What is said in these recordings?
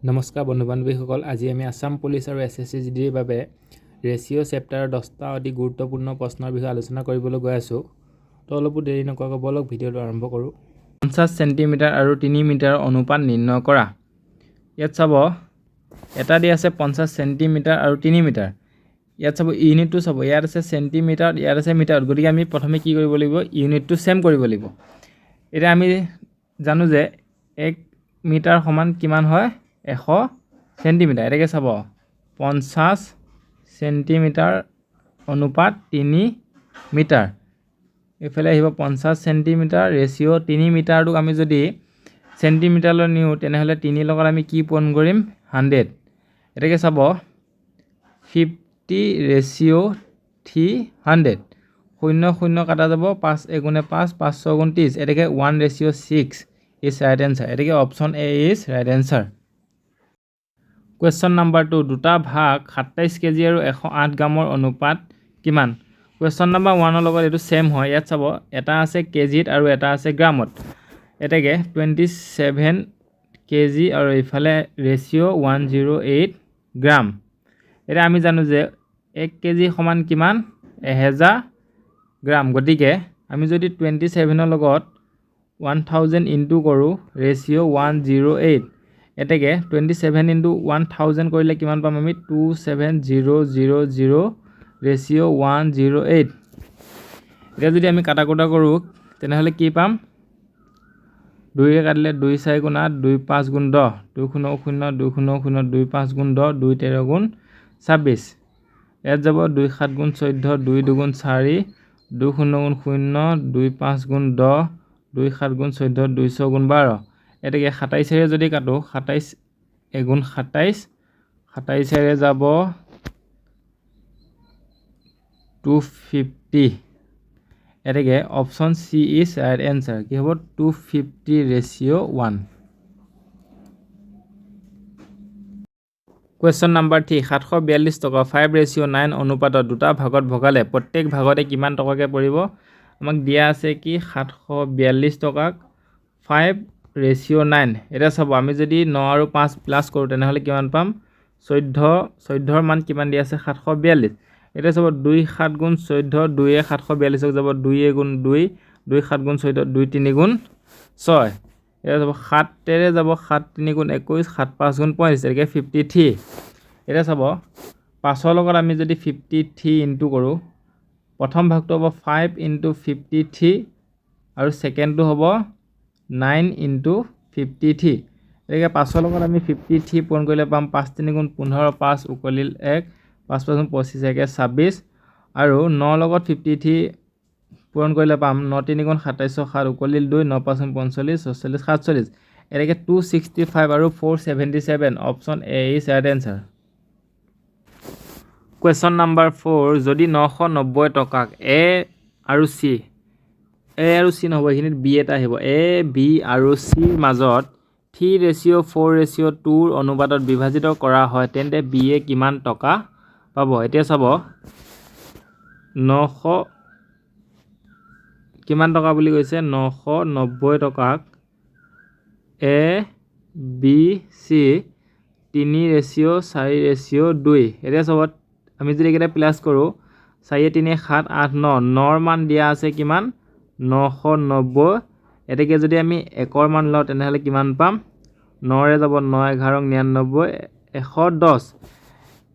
নমস্কাৰ বন্ধু বান্ধৱীসকল, আজি আমি আসাম পুলিচ আৰু SSC জিডিৰ বাবে ৰেচিঅ' চেপ্টাৰৰ 10টা অতি গুৰুত্বপূৰ্ণ প্ৰশ্নৰ বিষয়ে আলোচনা কৰিবলৈ গৈ আছোঁ। তো অলপো দেৰি নকৰাকৈ বলক ভিডিঅ'টো আৰম্ভ কৰোঁ। 50 চেণ্টিমিটাৰ আৰু 3 মিটাৰ অনুপাত নিৰ্ণয় কৰা। ইয়াত চাব এটা দিয়া আছে 50 চেণ্টিমিটাৰ আৰু 3 মিটাৰ। ইয়াত চাব ইউনিটটো চাব, ইয়াত আছে চেণ্টিমিটাৰ, ইয়াত আছে মিটাৰ। গতিকে আমি প্ৰথমে কি কৰিব লাগিব, ইউনিটটো সেম কৰিব লাগিব। এতিয়া আমি জানো যে 1 মিটাৰ সমান কিমান হয়, 100 চেণ্টিমিটাৰ। এটাকে চাব 50 চেণ্টিমিটাৰ অনুপাত 3 মিটাৰ। এইফালে আহিব 50 চেণ্টিমিটাৰ ৰেচিঅ' 3 মিটাৰটোক আমি যদি চেণ্টিমিটাৰলৈ নিওঁ তেনেহ'লে 3 লগত আমি কি পূৰণ কৰিম, 100। এটাকে চাব 50 ৰেচিঅ' 300। 0 0 কাটা যাব, 5 এগুণে 5, 5 6 গুণ 30। এটাকে 1:6 ইজ ৰাইট এনসাৰ। এটাকে option A is right answer. Question number 2, দুটা ভাগ 27 কেজি আৰু 108 গ্ৰামৰ অনুপাত কিমান? কুৱেশ্যন নাম্বাৰ 1ৰ লগত এইটো ছেম হয়। ইয়াত চাব এটা আছে কেজিত আৰু এটা আছে গ্ৰামত। এটাকে 27 কেজি আৰু এইফালে ৰেচিঅ' 108 গ্ৰাম। এতিয়া আমি জানো যে 1 কেজি সমান কিমান, 1000 গ্ৰাম। গতিকে আমি যদি 27ৰ লগত 1000 ইনটু কৰোঁ, ৰেচিঅ' 108। এটাকে 27 ইনটু 1000 কৰিলে কিমান পাম আমি, 27000 ৰেচিঅ' 108। এতিয়া যদি আমি কাটাকুটা কৰোঁ তেনেহ'লে কি পাম, 2ৰে কাটিলে 2 4 গুণ 8, 2 5 গুণ 10, 2 0 0, 2 0 0, 2 5 গুণ 10, 2 13 গুণ 26। ইয়াত যাব 2 7 গুণ 14, 2 2 গুণ 4, 2 0 গুণ 0, 2 5 গুণ 10, 2 7 গুণ 14, 2 6 গুণ 12। এটাকে 27ৰে যদি কাটো, 27 এগুণ 27, 27ৰে যাব 250। এটাকে option C is right answer. কি হ'ব, 250 ৰেচিঅ' 1। কুৱেশ্যন নাম্বাৰ 3, 742 টকা 5:9 অনুপাতত দুটা ভাগত ভগালে প্ৰত্যেক ভাগতে কিমান টকাকৈ পৰিব? আমাক দিয়া আছে কি 742 টকাক 5:9। এতিয়া চাব আমি যদি 9 আৰু 5 প্লাছ কৰোঁ তেনেহ'লে কিমান পাম, 14ৰ মান কিমান দিয়া আছে, 742। এতিয়া চাব 2 7 গুণ 14, 2য়ে 742ক যাব 2 গুণ 2, 2 7 গুণ 14, 2 3 গুণ 6। এতিয়া চাব 7ৰে যাব 7 3 গুণ 21, 7 5 গুণ 35। এটাকে 53। এতিয়া চাব 5ৰ লগত আমি যদি 53 ইনটু কৰোঁ, প্ৰথম ভাগটো হ'ব 5 ইনটু 53 আৰু ছেকেণ্ডটো হ'ব 9 ইনটু 53। এটাকে 5ৰ লগত আমি 53 পূৰণ কৰিলে পাম 5 3 গুণ 15, 5 উকলিল 1, 5 5 গুণ 25, 1 26। আৰু 9 লগত 53 পূৰণ কৰিলে পাম 9 3 গুণ 27, 7 উকলিল 2, 9 5 গুণ 45, 46 47। এটাকে 265 আৰু 477। Option A is right answer. Question number 4, যদি 990 টকাক এ আৰু চি নহ'ব, এইখিনিত বি এটা আহিব, এ বি আৰু চিৰ মাজত 3:4:2 অনুপাতত বিভাজিত কৰা হয় তেন্তে বি এ কিমান টকা পাব? এতিয়া চাব 900 কিমান টকা বুলি কৈছে, 990 টকাক এ বি চি 3:4:2। এতিয়া চাব আমি যদি এইকেইটা প্লাছ কৰোঁ, 4 3 7 8 9, 9ৰ মান দিয়া আছে কিমান, 990। এটাকে যদি আমি 1ৰ মান লওঁ তেনেহ'লে কিমান পাম, 9ৰে যাব 9 11 99, 110।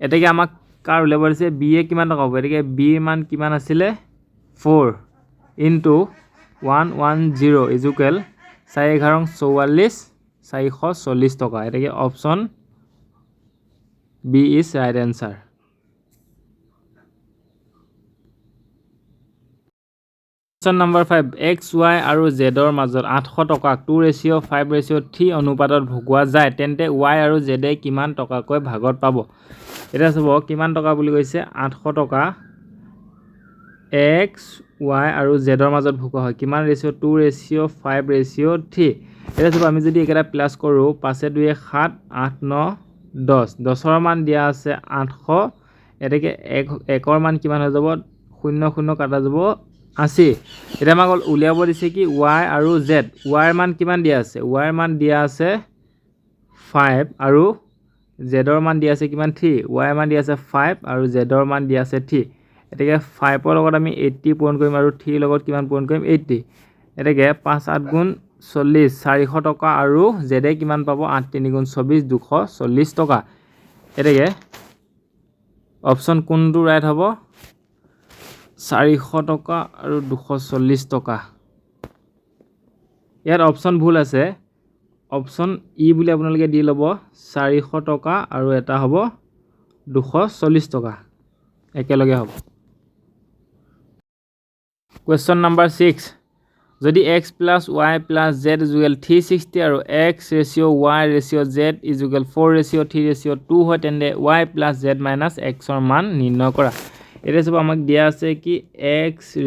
এটাকে আমাক কাৰ উলিয়াব দিছে, বি এ কিমান টকা হ'ব? এটাকে বিৰ মান কিমান আছিলে, 4 ইনটু 110 ইজুকেল 4 11 44, 440 টকা। এটাকে option B is right answer. Question number 5, X Y আৰু জেডৰ মাজত 800 টকাক 2:5:3 অনুপাতত ভগোৱা যায় তেন্তে ৱাই আৰু জেডে কিমান টকাকৈ ভাগত পাব? এতিয়া চাব কিমান টকা বুলি কৈছে, 800 টকা এক্স ৱাই আৰু জেডৰ মাজত ভগোৱা হয় কিমান ৰেচিঅ', 2:5:3। এতিয়া চাব আমি যদি এইকেইটা প্লাছ কৰোঁ, 5 2 7 8 9 10, 10ৰ মান দিয়া আছে 800। এটাকে 1ৰ মান কিমান হৈ যাব, 0 0 কাটা যাব 80। এতিয়া আমাক উলিয়াব দিছে কি ৱাই আৰু জেড। ৱাইৰ মান কিমান দিয়া আছে, ৱাইৰ মান দিয়া আছে 5 আৰু জেডৰ মান দিয়া আছে কিমান 3 y মান দিয়া আছে 5 আৰু জেডৰ মান দিয়া আছে 3 এটাকে 5 ৰ লগত আমি 80 পূৰণ কৰিম আৰু 3 ৰ লগত কিমান পূৰণ কৰিম 80 এটাকে 5 8 গুণ 40 400 টকা আৰু জেডে কিমান পাব 8 3 গুণ 24 240 টকা এটাকে অপচন কোনটো ৰাইট হ'ব 400 টকা আৰু 240 টকা ইয়াত অপচন ভুল আছে অপচন ই বুলি আপোনালোকে দি ল'ব 400 টকা আৰু এটা হ'ব 240 টকা একেলগে হ'ব কোৱেশ্চন নম্বৰ 6 যদি x + y + z = 360 আৰু x / y / z = 4 / 3 / 2 হয় তেন্তে y + z - x ৰ মান নিৰ্ণয় কৰা এটা সব আমাক দিয়া আছে কি x /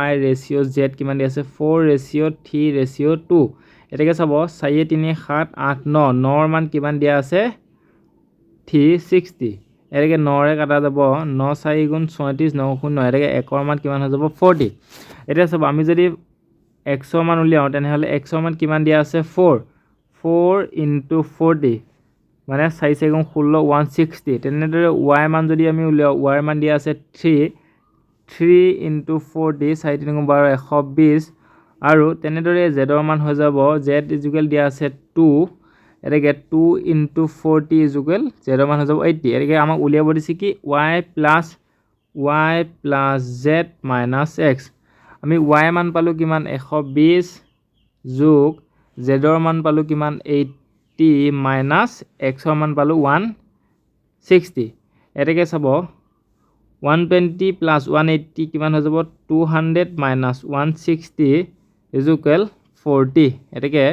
y / z কিমান দিয়া আছে 4 / 3 / 2 এটাকে চাব 4 3 7 8 9 9 ৰ মান কিমান দিয়া আছে 360 এটাকে 9 ৰে কাটা যাব 9 4 গুণ 34 9 0 এটাকে 1 ৰ মান কিমান হৈ যাব 40 এটা সব আমি যদি x ৰ মান উলিয়াও তেনেহলে x ৰ মান কিমান দিয়া আছে 4 4 * 40 মানে 4 4 গুণ 16 160 তেনেদৰে y মান যদি আমি উলিয়াও y ৰ মান দিয়া আছে 3 3 * 40 4 3 গুণ 12 120 আৰু তেনেদৰে z ৰ মান হৈ যাব z = দিয়া আছে 2 এটাকে 2 * 40 = z ৰ মান হৈ যাব 80 এটাকে আমাক উলিয়াব দিছে কি y + z - x আমি y মান পালো কিমান 120 যোগ z ৰ মান পালো কিমান 80 মাইনাস x ৰ মান পালো 160 এটাকে চাব 120 + 180 কিমান হৈ যাব 200 মাইনাস 160 = 40 এটাকে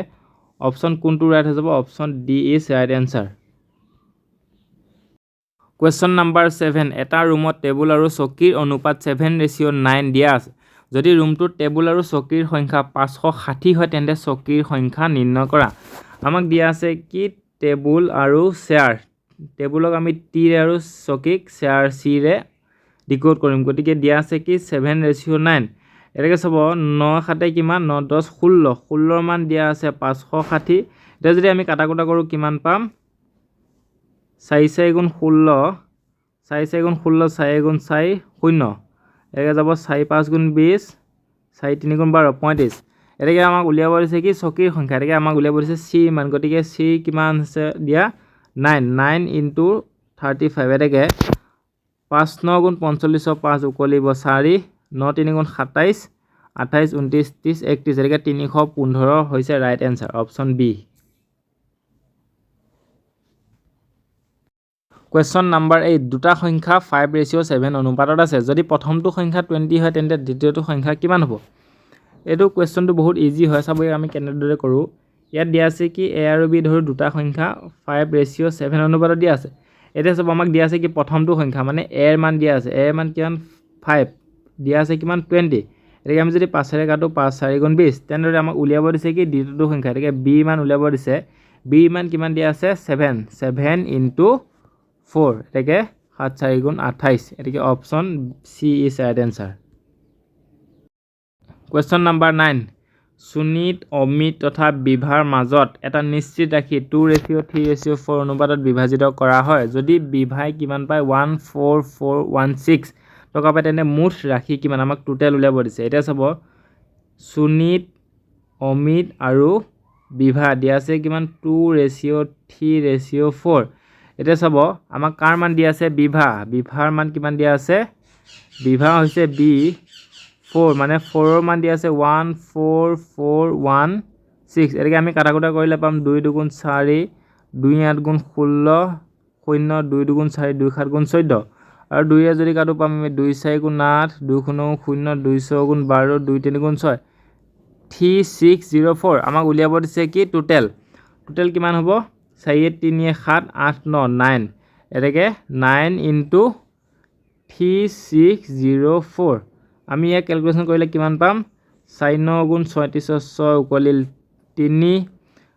অপচন কোনটো ৰাইট হৈ যাব option D is right answer question number 7 এটা ৰুমত টেবুল আৰু চকীৰ অনুপাত 7:9 দিয়া আছে যদি ৰুমটোৰ টেবুল আৰু চকীৰ সংখ্যা 560 হয় তেন্তে চকীৰ সংখ্যা নিৰ্ণয় কৰা আমাক দিয়া আছে কি টেবুল আৰু চেয়াৰ টেবুলক আমি টি আৰু চকীক চেয়াৰ সি ৰে ডিকোড কৰিম গতিকে দিয়া আছে কি 7:9 এটাকে চাব 9 7 কিমান 9 10 16 16 ৰ মান দিয়া আছে 560 এটা যদি আমি কাটাকুটা কৰো কিমান পাম 4 4 গুণ 16 4 4 গুণ 16 4 গুণ 4 0 এটাকে যাব 4 5 গুণ 20 4 3 গুণ 12 35 এটাকে আমাক উলিয়াব দিছে কি চকীৰ সংখ্যা এটাকে আমাক উলিয়াব দিছে c মান গতিকে c কিমান আছে দিয়া 9 9 * 35 এটাকে 5 9 গুণ 45 5 উকলিব 4 9 3 গুণ 27 28 29 30 31 এটাকে 315 হৈছে right answer option B question number 8 দুটা সংখ্যা 5:7 অনুপাতত আছে যদি প্ৰথমটো সংখ্যা 20 হয় তেন্তে দ্বিতীয়টো সংখ্যা কিমান হ'ব এটো কোৱেশ্চনটো বহুত ইজি হয় চাব আমি কেনেদৰে কৰো ইয়াত দিয়া আছে কি a আৰু b ধৰ দুটা সংখ্যা 5:7 অনুপাতত দিয়া আছে এটা সব আমাক দিয়া আছে কি প্ৰথমটো সংখ্যা মানে a ৰ মান দিয়া আছে a ৰ মান কিমান 5 দিয়া আছে কিমান 20 এটাকে আমি যদি 5 ৰে কাটো 5 4 গুণ 20 তেনেদৰে আমাক উলিয়াব দিছে কি দ্বিতীয়টো সংখ্যা এটাকে b মান উলিয়াব দিছে b মান কিমান দিয়া আছে 7 7 * 4 এটাকে 7 4 গুণ 28 এটাকে option C is right answer question number 9 Sunit Amit তথা বিভাৰ মাজত এটা নিশ্চিত ৰাশি 2:3:4 অনুপাতত বিভাজিত কৰা হয় যদি বিভাই কিমান পায় 14416 টকা পায় তেনে মুঠ ৰাশি কিমান আমাক টোটাল উলিয়াব দিছে এটা চাব সুনীত অমিত আৰু বিভা দিয়া আছে কিমান 2:3:4 এটা চাব আমাক কাৰ মান দিয়া আছে বিভাৰ মান কিমান দিয়া আছে বিভা হৈছে b 4 মানে 4 ৰ মান দিয়া আছে 14416 এটাকে আমি কাটাকুটা কৰিলে পাম 2 2 গুণ 4 2 8 গুণ 16 0 2 2 গুণ 4 2 7 গুণ 14 আৰু 2 এ যদি কাটো পাম আমি 2 4 গুণ 8 2 0 0 2 6 গুণ 12 2 3 গুণ 6 3604 আমাক উলিয়াব দিছে কি টোটাল কিমান হ'ব 4 3 7 8 9 9 এটাকে 9 * 3604 আমি ইয়াক ক্যালকুলেশন কৰিলে কিমান পাম 4 9 গুণ 36 6 উকলিল 3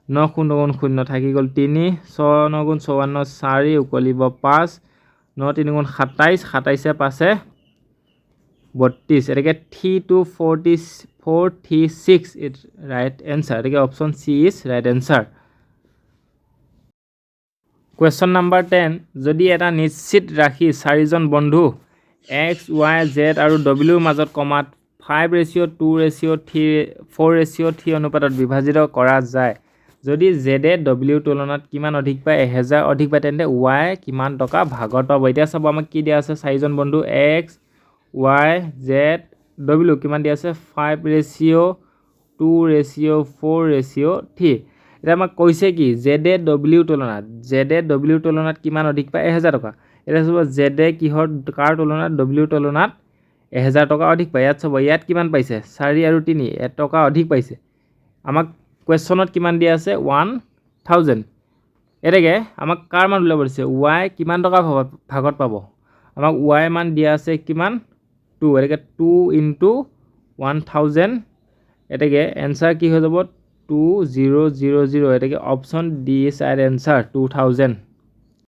9 0 গুণ 0 থাকি গল 3 6 9 গুণ 54 4 উকলিব 5 9 3 গুণ 27 27 এ পাছে 32 এটাকে 3246 ইট রাইট আনসার এটাকে option C is right answer question number 10 যদি এটা নিশ্চিত ৰাশি 4জন বন্ধু x y z আৰু w ৰ মাজত কমাত 5:2:3 অনুপাতত বিভাজিত কৰা যায় যদি z এ w তুলনাত কিমান অধিক পায় 1000 অধিক পায় তেন্তে y কিমান টকা ভাগত পাব এতিয়া চাব আমাক কি দিয়া আছে 4জন বন্ধু x y z w কিমান দিয়া আছে 5:2:4:3 এটা আমাক কৈছে কি z এ w তুলনাত কিমান অধিক পায় 1000 টকা এটা চাব z এ কিহৰ কাৰ তুলনাত w তুলনাত 1000 টকা অধিক পায় ইয়াত চাব ইয়াত কিমান পাইছে 4 আৰু 3 1 টকা অধিক পাইছে আমাক কোৱেশ্যনত কিমান দিয়া আছে 1000 এটাকে আমাক কাৰ মান উলিয়াব দিছে y কিমান টকা ভাগত পাব আমাক y মান দিয়া আছে কিমান 2 এটাকে 2 * 1000 এটাকে এনসার কি হৈ যাব 2000 এটাকে option D is R answer 2000